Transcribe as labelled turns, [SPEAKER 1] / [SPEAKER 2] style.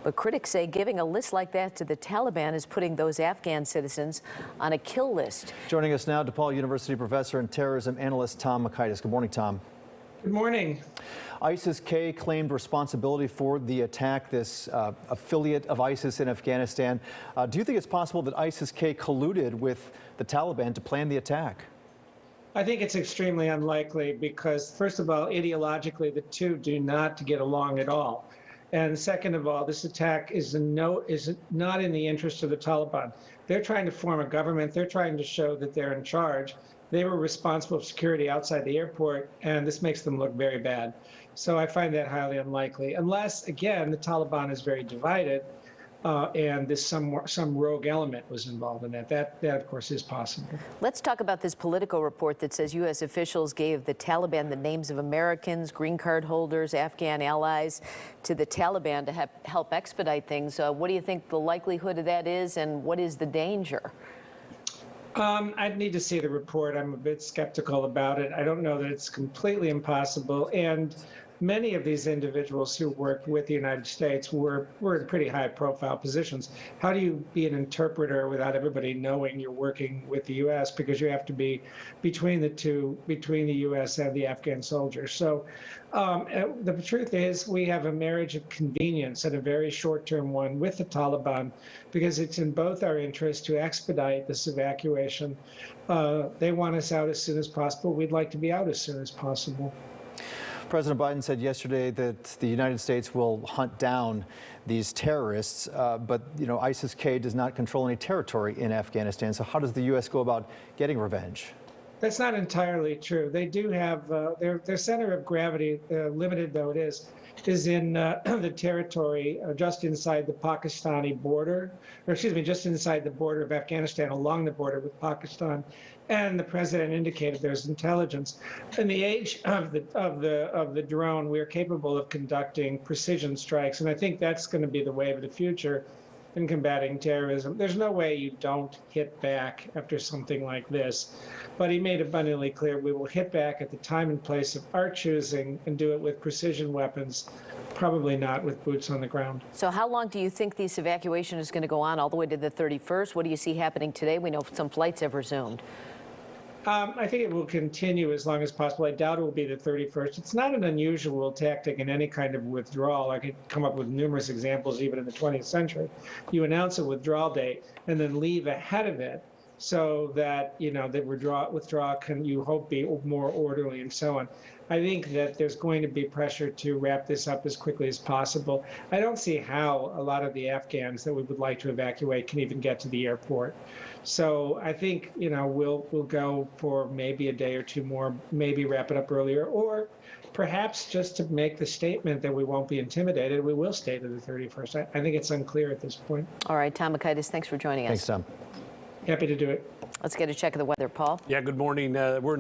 [SPEAKER 1] But critics say giving a list like that to the Taliban is putting those Afghan citizens on a kill list.
[SPEAKER 2] Joining us now, DePaul University professor and terrorism analyst Tom Makaitis. Good morning, Tom.
[SPEAKER 3] Good morning.
[SPEAKER 2] ISIS-K claimed responsibility for the attack, this affiliate of ISIS in Afghanistan. Do you think it's possible that ISIS-K colluded with the Taliban to plan the attack?
[SPEAKER 3] I think it's extremely unlikely because, first of all, ideologically, the two do not get along at all. And second of all, this attack is not in the interest of the Taliban. They're trying to form a government. They're trying to show that they're in charge. They were responsible for security outside the airport, and this makes them look very bad. So I find that highly unlikely, unless, again, the Taliban is very divided and there's some rogue element was involved in that. That, of course, is possible.
[SPEAKER 1] Let's talk about this Politico report that says U.S. officials gave the Taliban the names of Americans, green card holders, Afghan allies to the Taliban to help expedite things. What do you think the likelihood of that is, and what is the danger?
[SPEAKER 3] I'd need to see the report. I'm a bit skeptical about it. I don't know that it's completely impossible. And many of these individuals who worked with the United States were in pretty high-profile positions. How do you be an interpreter without everybody knowing you're working with the U.S. because you have to be between the U.S. and the Afghan soldiers? So the truth is we have a marriage of convenience and a very short-term one with the Taliban because it's in both our interests to expedite this evacuation. They want us out as soon as possible. We'd like to be out as soon as possible.
[SPEAKER 2] President Biden said yesterday that the United States will hunt down these terrorists, but ISIS-K does not control any territory in Afghanistan. So how does the U.S. go about getting revenge?
[SPEAKER 3] That's not entirely true. They do have their center of gravity, limited though it is in the territory just inside the Pakistani border, or excuse me, just inside the border of Afghanistan, along the border with Pakistan. And the president indicated there's intelligence. In the age of the drone, we are capable of conducting precision strikes, and I think that's going to be the way of the future in combating terrorism. There's no way you don't hit back after something like this. But he made abundantly clear we will hit back at the time and place of our choosing and do it with precision weapons, probably not with boots on the ground.
[SPEAKER 1] So how long do you think this evacuation is going to go on, all the way to the 31st? What do you see happening today? We know some flights have resumed.
[SPEAKER 3] I think it will continue as long as possible. I doubt it will be the 31st. It's not an unusual tactic in any kind of withdrawal. I could come up with numerous examples even in the 20th century. You announce a withdrawal date and then leave ahead of it so that, the withdrawal can, you hope, be more orderly and so on. I think that there's going to be pressure to wrap this up as quickly as possible. I don't see how a lot of the Afghans that we would like to evacuate can even get to the airport. So I think, we'll go for maybe a day or two more, maybe wrap it up earlier, or perhaps just to make the statement that we won't be intimidated, we will stay to the 31st. I think it's unclear at this point.
[SPEAKER 1] All right, Tom Makaitis, thanks for joining us.
[SPEAKER 2] Thanks, Tom.
[SPEAKER 3] Happy to do it.
[SPEAKER 1] Let's get a check of the weather, Paul.
[SPEAKER 4] Yeah, good morning. We're in